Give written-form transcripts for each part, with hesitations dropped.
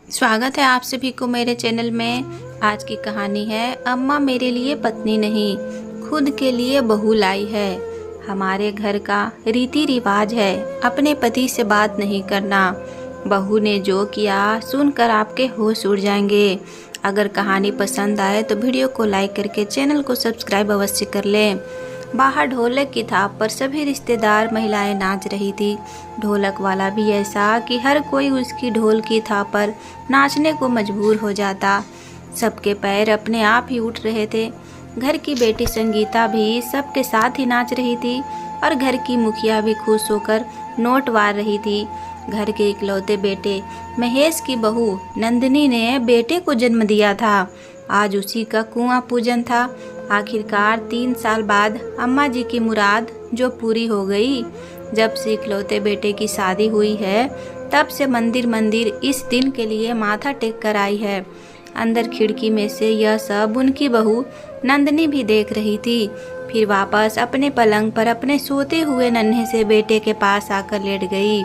स्वागत है आप सभी को मेरे चैनल में। आज की कहानी है अम्मा मेरे लिए पत्नी नहीं, खुद के लिए बहू लाई है। हमारे घर का रीति रिवाज है अपने पति से बात नहीं करना। बहू ने जो किया सुनकर आपके होश उड़ जाएंगे। अगर कहानी पसंद आए तो वीडियो को लाइक करके चैनल को सब्सक्राइब अवश्य कर लें। बाहर ढोलक की थाप पर सभी रिश्तेदार महिलाएं नाच रही थी। ढोलक वाला भी ऐसा कि हर कोई उसकी ढोल की थाप पर नाचने को मजबूर हो जाता। सबके पैर अपने आप ही उठ रहे थे। घर की बेटी संगीता भी सबके साथ ही नाच रही थी और घर की मुखिया भी खुश होकर नोट वार रही थी। घर के इकलौते बेटे महेश की बहू नंदिनी ने बेटे को जन्म दिया था। आज उसी का कुआं पूजन था। आखिरकार 3 साल बाद अम्मा जी की मुराद जो पूरी हो गई। जब से इकलौते बेटे की शादी हुई है तब से मंदिर इस दिन के लिए माथा टेक कर आई है। अंदर खिड़की में से यह सब उनकी बहू नंदिनी भी देख रही थी। फिर वापस अपने पलंग पर अपने सोते हुए नन्हे से बेटे के पास आकर लेट गई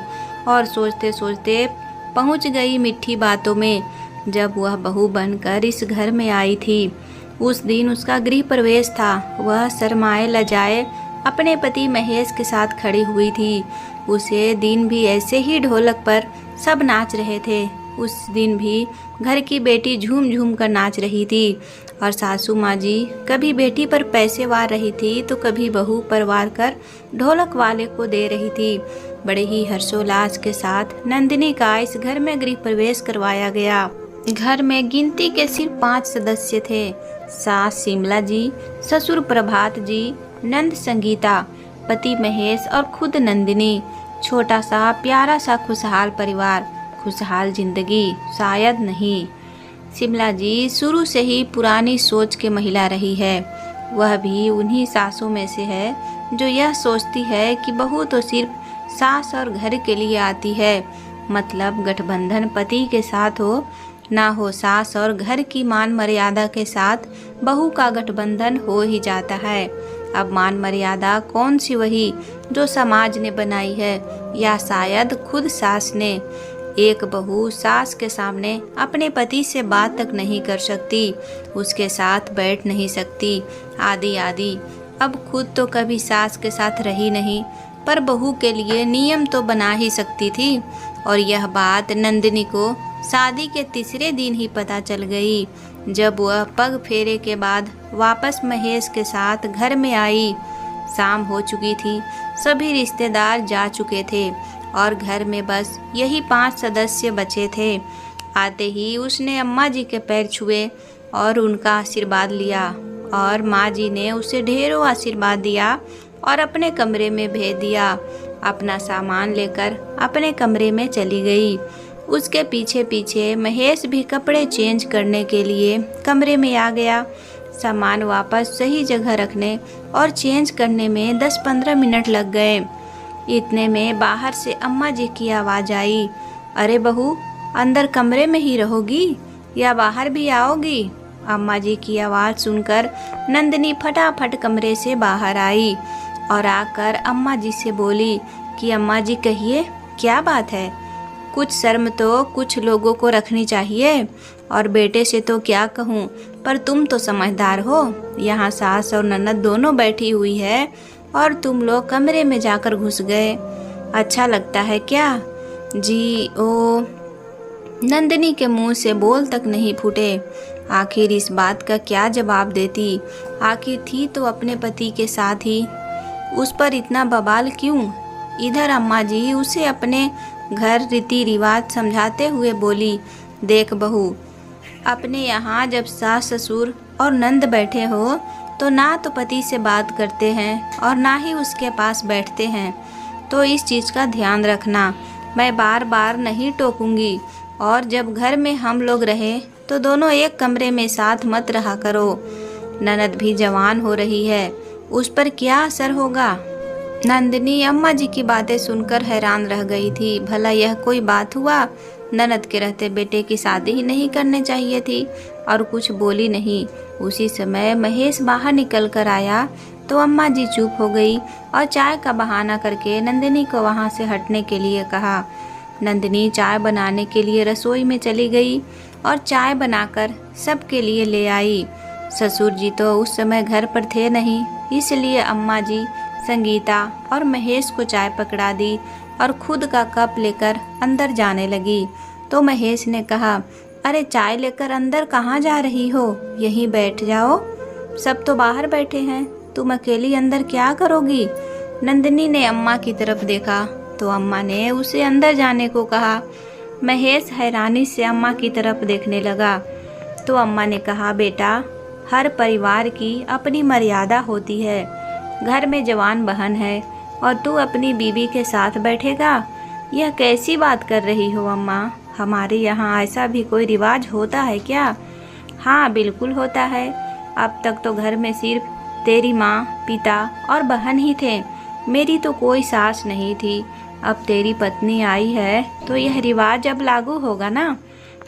और सोचते सोचते पहुंच गई मीठी बातों में। जब वह बहू बनकर इस घर में आई थी उस दिन उसका गृह प्रवेश था। वह शर्माए लजाए अपने पति महेश के साथ खड़ी हुई थी। उसे दिन भी ऐसे ही ढोलक पर सब नाच रहे थे। उस दिन भी घर की बेटी झूम झूम कर नाच रही थी और सासू माँ जी कभी बेटी पर पैसे वार रही थी तो कभी बहू पर वार कर ढोलक वाले को दे रही थी। बड़े ही हर्षोल्लास के साथ नंदिनी का इस घर में गृह प्रवेश करवाया गया। घर में गिनती के सिर्फ 5 सदस्य थे। सास शिमला जी, ससुर प्रभात जी, नंद संगीता, पति महेश और खुद नंदिनी। छोटा सा प्यारा सा खुशहाल परिवार। खुशहाल जिंदगी शायद नहीं। शिमला जी शुरू से ही पुरानी सोच के महिला रही है। वह भी उन्हीं सासों में से है जो यह सोचती है कि बहू तो सिर्फ सास और घर के लिए आती है। मतलब गठबंधन पति के साथ हो ना हो, सास और घर की मान मर्यादा के साथ बहू का गठबंधन हो ही जाता है। अब मान मर्यादा कौन सी, वही जो समाज ने बनाई है या शायद खुद सास ने। एक बहू सास के सामने अपने पति से बात तक नहीं कर सकती, उसके साथ बैठ नहीं सकती, आदि आदि। अब खुद तो कभी सास के साथ रही नहीं पर बहू के लिए नियम तो बना ही सकती थी। और यह बात नंदिनी को शादी के तीसरे दिन ही पता चल गई जब वह पग फेरे के बाद वापस महेश के साथ घर में आई। शाम हो चुकी थी, सभी रिश्तेदार जा चुके थे और घर में बस यही 5 सदस्य बचे थे। आते ही उसने अम्मा जी के पैर छुए और उनका आशीर्वाद लिया और माँ जी ने उसे ढेरों आशीर्वाद दिया और अपने कमरे में भेज दिया। अपना सामान लेकर अपने कमरे में चली गई। उसके पीछे पीछे महेश भी कपड़े चेंज करने के लिए कमरे में आ गया। सामान वापस सही जगह रखने और चेंज करने में 10-15 मिनट लग गए। इतने में बाहर से अम्मा जी की आवाज़ आई, अरे बहू, अंदर कमरे में ही रहोगी या बाहर भी आओगी? अम्मा जी की आवाज़ सुनकर नंदिनी फटाफट कमरे से बाहर आई और आकर अम्मा जी से बोली कि अम्मा जी कहिए, क्या बात है? कुछ शर्म तो कुछ लोगों को रखनी चाहिए। और बेटे से तो क्या कहूँ, पर तुम तो समझदार हो। यहाँ सास और ननद दोनों बैठी हुई है और तुम लोग कमरे में जाकर घुस गए। अच्छा लगता है क्या? जी ओ। नंदिनी के मुंह से बोल तक नहीं फूटे। आखिर इस बात का क्या जवाब देती? आखिर थी तो अपने पति के साथ ही, उस पर इतना बवाल क्यों? इधर अम्मा जी उसे अपने घर रीति रिवाज समझाते हुए बोली, देख बहू, अपने यहाँ जब सास ससुर और नंद बैठे हो तो ना तो पति से बात करते हैं और ना ही उसके पास बैठते हैं। तो इस चीज़ का ध्यान रखना। मैं बार बार नहीं टोकूंगी। और जब घर में हम लोग रहे तो दोनों एक कमरे में साथ मत रहा करो। ननद भी जवान हो रही है, उस पर क्या असर होगा? नंदिनी अम्मा जी की बातें सुनकर हैरान रह गई थी। भला यह कोई बात हुआ? ननद के रहते बेटे की शादी ही नहीं करने चाहिए थी। और कुछ बोली नहीं। उसी समय महेश बाहर निकल कर आया तो अम्मा जी चुप हो गई और चाय का बहाना करके नंदिनी को वहां से हटने के लिए कहा। नंदिनी चाय बनाने के लिए रसोई में चली गई और चाय बनाकर सबके लिए ले आई। ससुर जी तो उस समय घर पर थे नहीं, इसलिए अम्मा जी संगीता और महेश को चाय पकड़ा दी और खुद का कप लेकर अंदर जाने लगी। तो महेश ने कहा, अरे चाय लेकर अंदर कहाँ जा रही हो? यहीं बैठ जाओ, सब तो बाहर बैठे हैं, तुम अकेली अंदर क्या करोगी? नंदिनी ने अम्मा की तरफ देखा तो अम्मा ने उसे अंदर जाने को कहा। महेश हैरानी से अम्मा की तरफ देखने लगा तो अम्मा ने कहा, बेटा, हर परिवार की अपनी मर्यादा होती है। घर में जवान बहन है और तू अपनी बीवी के साथ बैठेगा? यह कैसी बात कर रही हो अम्मा? हमारे यहाँ ऐसा भी कोई रिवाज होता है क्या? हाँ, बिल्कुल होता है। अब तक तो घर में सिर्फ तेरी माँ, पिता और बहन ही थे। मेरी तो कोई सास नहीं थी। अब तेरी पत्नी आई है तो यह रिवाज अब लागू होगा ना?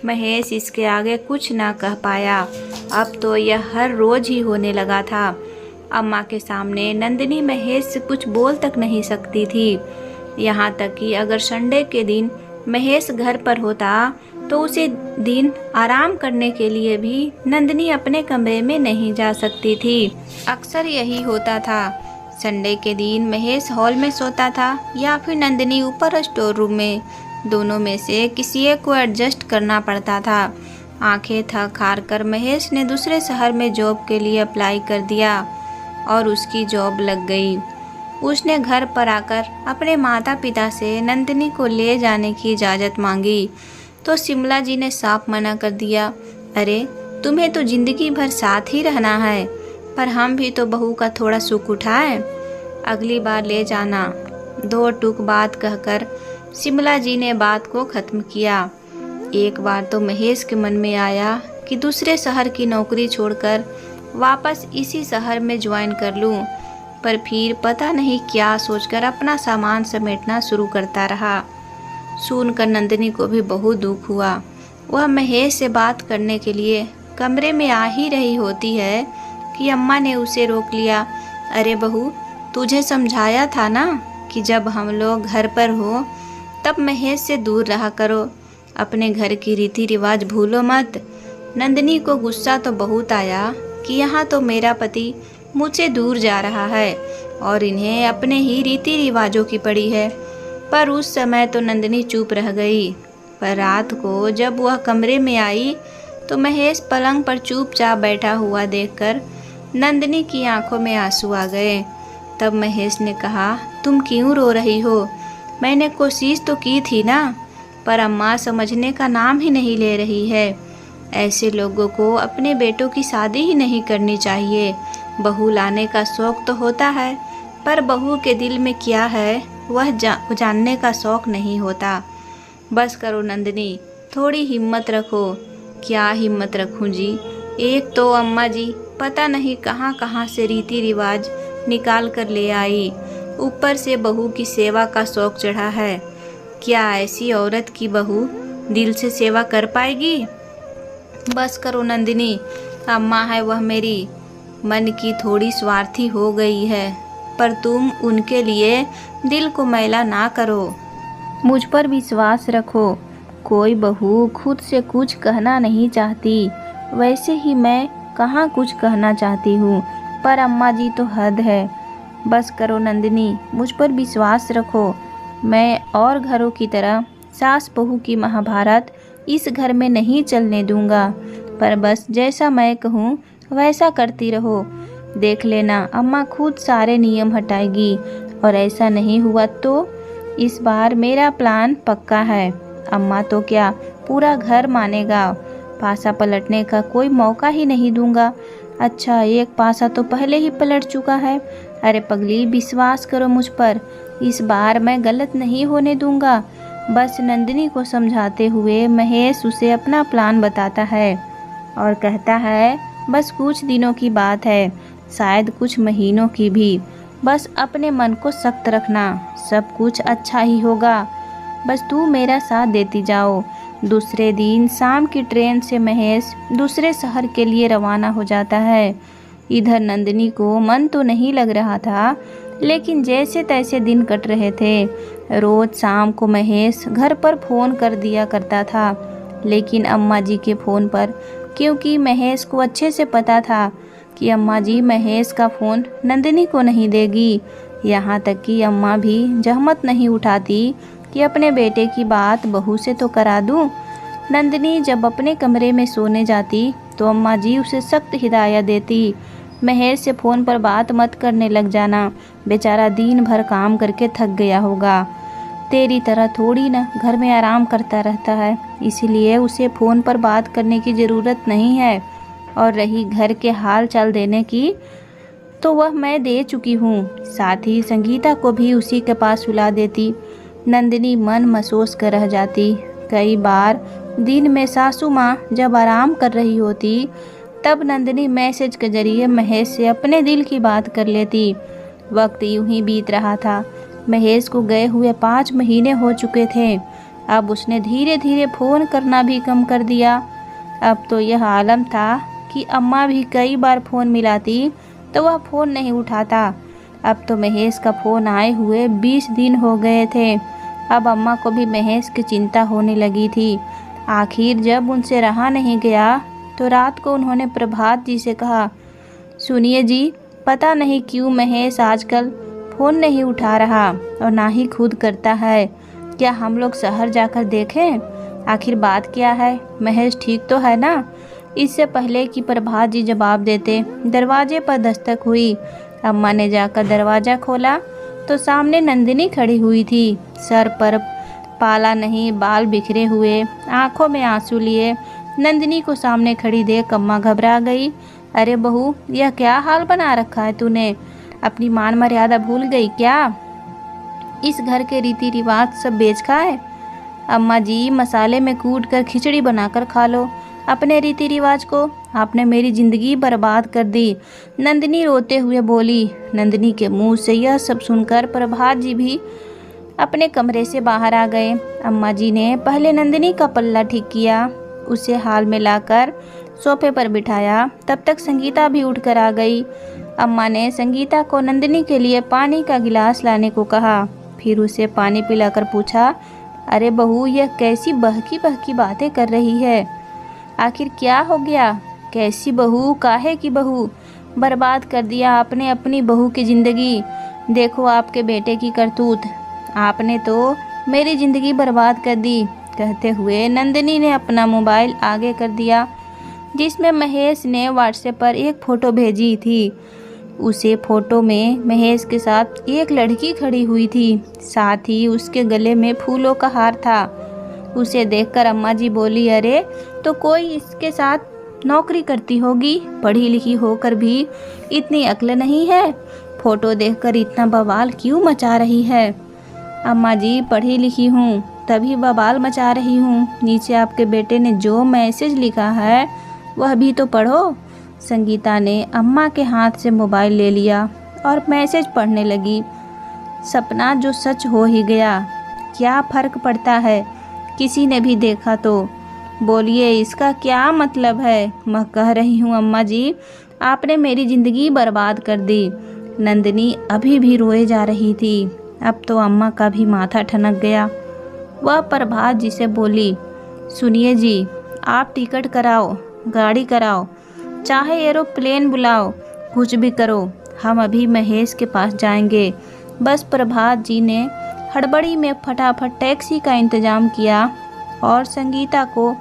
महेश इसके आगे कुछ ना कह पाया। अब तो यह हर रोज ही होने लगा था। अम्मा के सामने नंदिनी महेश से कुछ बोल तक नहीं सकती थी। यहाँ तक कि अगर संडे के दिन महेश घर पर होता तो उसे दिन आराम करने के लिए भी नंदिनी अपने कमरे में नहीं जा सकती थी। अक्सर यही होता था। संडे के दिन महेश हॉल में सोता था या फिर नंदिनी ऊपर स्टोर रूम में। दोनों में से किसी एक को एडजस्ट करना पड़ता था। आंखें थक हार कर महेश ने दूसरे शहर में जॉब के लिए अप्लाई कर दिया और उसकी जॉब लग गई। उसने घर पर आकर अपने माता पिता से नंदिनी को ले जाने की इजाज़त मांगी तो शिमला जी ने साफ मना कर दिया। अरे, तुम्हें तो जिंदगी भर साथ ही रहना है, पर हम भी तो बहू का थोड़ा सुख उठाएं। अगली बार ले जाना। दो टूक बात कहकर शिमला जी ने बात को ख़त्म किया। एक बार तो महेश के मन में आया कि दूसरे शहर की नौकरी छोड़कर वापस इसी शहर में ज्वाइन कर लूं, पर फिर पता नहीं क्या सोचकर अपना सामान समेटना शुरू करता रहा। सुनकर नंदिनी को भी बहुत दुख हुआ। वह महेश से बात करने के लिए कमरे में आ ही रही होती है कि अम्मा ने उसे रोक लिया। अरे बहू, तुझे समझाया था ना कि जब हम लोग घर पर हो तब महेश से दूर रहा करो। अपने घर की रीति रिवाज भूलो मत। नंदिनी को गुस्सा तो बहुत आया कि यहाँ तो मेरा पति मुझसे दूर जा रहा है और इन्हें अपने ही रीति रिवाजों की पड़ी है। पर उस समय तो नंदिनी चुप रह गई। पर रात को जब वह कमरे में आई तो महेश पलंग पर चुपचाप बैठा हुआ देखकर नंदिनी की आंखों में आंसू आ गए। तब महेश ने कहा, तुम क्यों रो रही हो? मैंने कोशिश तो की थी ना, पर अम्मा समझने का नाम ही नहीं ले रही है। ऐसे लोगों को अपने बेटों की शादी ही नहीं करनी चाहिए। बहू लाने का शौक तो होता है, पर बहू के दिल में क्या है वह जानने का शौक नहीं होता। बस करो नंदिनी, थोड़ी हिम्मत रखो। क्या हिम्मत रखूं जी? एक तो अम्मा जी पता नहीं कहाँ कहाँ से रीति रिवाज निकाल कर ले आई, ऊपर से बहू की सेवा का शौक चढ़ा है। क्या ऐसी औरत की बहू दिल से सेवा कर पाएगी? बस करो नंदिनी, अम्मा है वह मेरी मन की थोड़ी स्वार्थी हो गई है, पर तुम उनके लिए दिल को मैला ना करो। मुझ पर विश्वास रखो। कोई बहू खुद से कुछ कहना नहीं चाहती, वैसे ही मैं कहाँ कुछ कहना चाहती हूँ, पर अम्मा जी तो हद है। बस करो नंदिनी, मुझ पर विश्वास रखो। मैं और घरों की तरह सास बहू की महाभारत इस घर में नहीं चलने दूंगा, पर बस जैसा मैं कहूँ वैसा करती रहो। देख लेना, अम्मा खुद सारे नियम हटाएगी, और ऐसा नहीं हुआ तो इस बार मेरा प्लान पक्का है। अम्मा तो क्या, पूरा घर मानेगा। पासा पलटने का कोई मौका ही नहीं दूंगा। अच्छा, एक पासा तो पहले ही पलट चुका है। अरे पगली, विश्वास करो मुझ पर, इस बार मैं गलत नहीं होने दूंगा। बस नंदिनी को समझाते हुए महेश उसे अपना प्लान बताता है और कहता है, बस कुछ दिनों की बात है, शायद कुछ महीनों की भी। बस अपने मन को सख्त रखना, सब कुछ अच्छा ही होगा। बस तू मेरा साथ देती जाओ। दूसरे दिन शाम की ट्रेन से महेश दूसरे शहर के लिए रवाना हो जाता है। इधर नंदिनी को मन तो नहीं लग रहा था, लेकिन जैसे तैसे दिन कट रहे थे। रोज शाम को महेश घर पर फ़ोन कर दिया करता था, लेकिन अम्मा जी के फ़ोन पर, क्योंकि महेश को अच्छे से पता था कि अम्मा जी महेश का फ़ोन नंदिनी को नहीं देगी। यहाँ तक कि अम्मा भी जहमत नहीं उठाती कि अपने बेटे की बात बहू से तो करा दूँ। नंदिनी जब अपने कमरे में सोने जाती तो अम्मा जी उसे सख्त हिदायत देती, महेश से फ़ोन पर बात मत करने लग जाना, बेचारा दिन भर काम करके थक गया होगा, तेरी तरह थोड़ी ना घर में आराम करता रहता है, इसीलिए उसे फ़ोन पर बात करने की ज़रूरत नहीं है। और रही घर के हाल चाल देने की, तो वह मैं दे चुकी हूँ। साथ ही संगीता को भी उसी के पास सुला देती। नंदिनी मन महसूस कर रह जाती। कई बार दिन में सासू माँ जब आराम कर रही होती, तब नंदिनी मैसेज के जरिए महेश से अपने दिल की बात कर लेती। वक्त यूं ही बीत रहा था। महेश को गए हुए 5 महीने हो चुके थे। अब उसने धीरे धीरे फ़ोन करना भी कम कर दिया। अब तो यह आलम था कि अम्मा भी कई बार फ़ोन मिलाती तो वह फ़ोन नहीं उठाता। अब तो महेश का फ़ोन आए हुए 20 दिन हो गए थे। अब अम्मा को भी महेश की चिंता होने लगी थी। आखिर जब उनसे रहा नहीं गया तो रात को उन्होंने प्रभात जी से कहा, सुनिए जी, पता नहीं क्यों महेश आजकल फ़ोन नहीं उठा रहा और ना ही खुद करता है। क्या हम लोग शहर जाकर देखें? आखिर बात क्या है? महेश ठीक तो है ना? इससे पहले कि प्रभात जी जवाब देते, दरवाजे पर दस्तक हुई। अम्मा ने जाकर दरवाज़ा खोला तो सामने नंदिनी खड़ी हुई थी। सर पर पाला नहीं, बाल बिखरे हुए, आंखों में आंसू लिए। नंदिनी को सामने खड़ी देख अम्मा घबरा गई। अरे बहू, यह क्या हाल बना रखा है तूने? अपनी मान मर्यादा भूल गई क्या? इस घर के रीति रिवाज सब बेच खाए? अम्मा जी, मसाले में कूट कर खिचड़ी बनाकर खा लो अपने रीति रिवाज को। आपने मेरी ज़िंदगी बर्बाद कर दी, नंदिनी रोते हुए बोली। नंदिनी के मुंह से यह सब सुनकर प्रभात जी भी अपने कमरे से बाहर आ गए। अम्मा जी ने पहले नंदिनी का पल्ला ठीक किया, उसे हाल में लाकर सोफे पर बिठाया। तब तक संगीता भी उठकर आ गई। अम्मा ने संगीता को नंदिनी के लिए पानी का गिलास लाने को कहा, फिर उसे पानी पिलाकर पूछा, अरे बहू, यह कैसी बहकी बहकी बातें कर रही है? आखिर क्या हो गया? कैसी बहू, काहे की बहू? बर्बाद कर दिया आपने अपनी बहू की ज़िंदगी। देखो आपके बेटे की करतूत, आपने तो मेरी ज़िंदगी बर्बाद कर दी। कहते हुए नंदिनी ने अपना मोबाइल आगे कर दिया, जिसमें महेश ने व्हाट्सएप पर एक फ़ोटो भेजी थी। उसे फ़ोटो में महेश के साथ एक लड़की खड़ी हुई थी, साथ ही उसके गले में फूलों का हार था। उसे देखकर अम्मा जी बोली, अरे तो कोई इसके साथ नौकरी करती होगी, पढ़ी लिखी होकर भी इतनी अक्ल नहीं है। फ़ोटो देखकर इतना बवाल क्यों मचा रही है? अम्मा जी, पढ़ी लिखी हूँ तभी बवाल मचा रही हूँ। नीचे आपके बेटे ने जो मैसेज लिखा है वह भी तो पढ़ो। संगीता ने अम्मा के हाथ से मोबाइल ले लिया और मैसेज पढ़ने लगी। सपना जो सच हो ही गया, क्या फ़र्क पड़ता है, किसी ने भी देखा तो। बोलिए, इसका क्या मतलब है? मैं कह रही हूँ अम्मा जी, आपने मेरी ज़िंदगी बर्बाद कर दी। नंदिनी अभी भी रोए जा रही थी। अब तो अम्मा का भी माथा ठनक गया। वह प्रभात जी से बोली, सुनिए जी, आप टिकट कराओ, गाड़ी कराओ, चाहे एरोप्लेन बुलाओ, कुछ भी करो, हम अभी महेश के पास जाएंगे। बस प्रभात जी ने हड़बड़ी में फटाफट टैक्सी का इंतज़ाम किया और संगीता को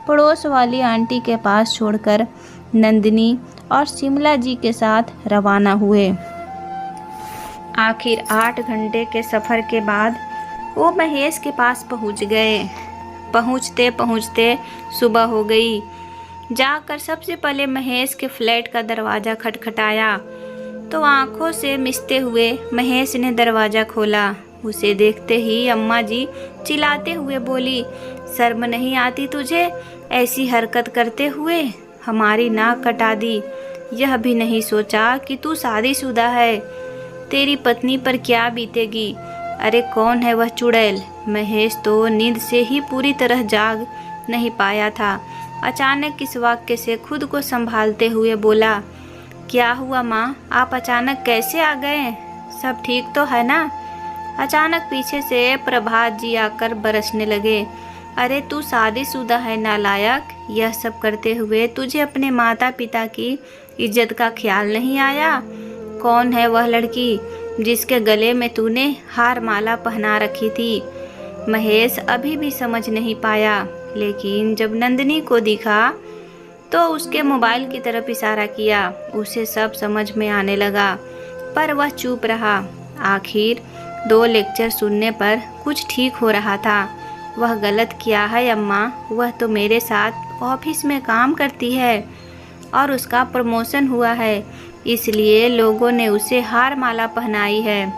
पड़ोस वाली आंटी के पास छोड़कर नंदिनी और शिमला जी के साथ रवाना हुए। आखिर 8 घंटे के सफ़र के बाद वो महेश के पास पहुंच गए। पहुंचते पहुंचते सुबह हो गई। जाकर सबसे पहले महेश के फ्लैट का दरवाज़ा खटखटाया तो आंखों से मिचते हुए महेश ने दरवाज़ा खोला। उसे देखते ही अम्मा जी चिल्लाते हुए बोली, शर्म नहीं आती तुझे ऐसी हरकत करते हुए? हमारी नाक कटा दी। यह भी नहीं सोचा कि तू शादीशुदा है, तेरी पत्नी पर क्या बीतेगी। अरे कौन है वह चुड़ैल? महेश तो नींद से ही पूरी तरह जाग नहीं पाया था। अचानक इस वाक्य से खुद को संभालते हुए बोला, क्या हुआ माँ, आप अचानक कैसे आ गए? सब ठीक तो है ना? अचानक पीछे से प्रभात जी आकर बरसने लगे। अरे तू शादीशुदा है नालायक, यह सब करते हुए तुझे अपने माता पिता की इज्जत का ख्याल नहीं आया? कौन है वह लड़की जिसके गले में तूने हार माला पहना रखी थी? महेश अभी भी समझ नहीं पाया, लेकिन जब नंदिनी को दिखा तो उसके मोबाइल की तरफ इशारा किया। उसे सब समझ में आने लगा, पर वह चुप रहा। आखिर 2 लेक्चर सुनने पर कुछ ठीक हो रहा था। वह गलत किया है अम्मा, वह तो मेरे साथ ऑफिस में काम करती है और उसका प्रमोशन हुआ है, इसलिए लोगों ने उसे हार माला पहनाई है।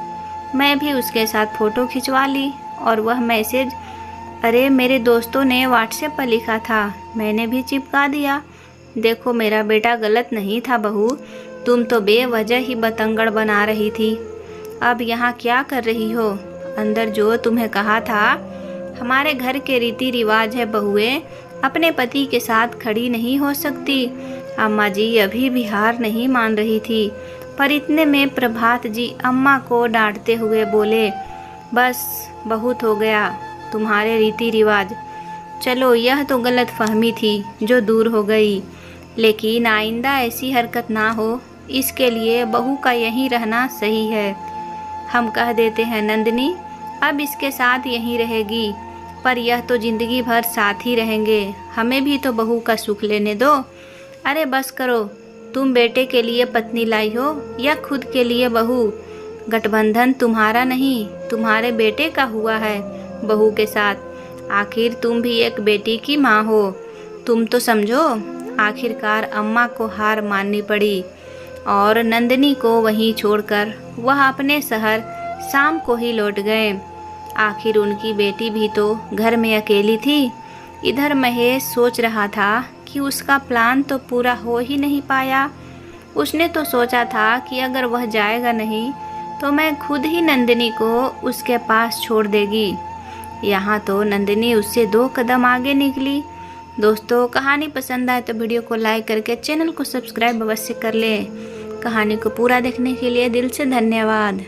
मैं भी उसके साथ फ़ोटो खिंचवा ली और वह मैसेज अरे मेरे दोस्तों ने व्हाट्सएप पर लिखा था, मैंने भी चिपका दिया। देखो मेरा बेटा गलत नहीं था बहू, तुम तो बेवजह ही बतंगड़ बना रही थी। अब यहाँ क्या कर रही हो? अंदर जो तुम्हें कहा था, हमारे घर के रीति रिवाज है बहुएं अपने पति के साथ खड़ी नहीं हो सकती। अम्मा जी अभी भी हार नहीं मान रही थी, पर इतने में प्रभात जी अम्मा को डांटते हुए बोले, बस बहुत हो गया तुम्हारे रीति रिवाज। चलो यह तो गलत फहमी थी जो दूर हो गई, लेकिन आइंदा ऐसी हरकत ना हो, इसके लिए बहू का यहीं रहना सही है। हम कह देते हैं नंदिनी अब इसके साथ यहीं रहेगी, पर यह तो जिंदगी भर साथ ही रहेंगे। हमें भी तो बहू का सुख लेने दो। अरे बस करो, तुम बेटे के लिए पत्नी लाई हो या खुद के लिए बहू? गठबंधन तुम्हारा नहीं, तुम्हारे बेटे का हुआ है बहू के साथ। आखिर तुम भी एक बेटी की माँ हो, तुम तो समझो। आखिरकार अम्मा को हार माननी पड़ी और नंदिनी को वहीं छोड़कर वह अपने शहर शाम को ही लौट गए। आखिर उनकी बेटी भी तो घर में अकेली थी। इधर महेश सोच रहा था कि उसका प्लान तो पूरा हो ही नहीं पाया। उसने तो सोचा था कि अगर वह जाएगा नहीं तो मैं खुद ही नंदिनी को उसके पास छोड़ देगी। यहाँ तो नंदिनी उससे 2 कदम आगे निकली। दोस्तों कहानी पसंद आए तो वीडियो को लाइक करके चैनल को सब्सक्राइब अवश्य कर लें। कहानी को पूरा देखने के लिए दिल से धन्यवाद।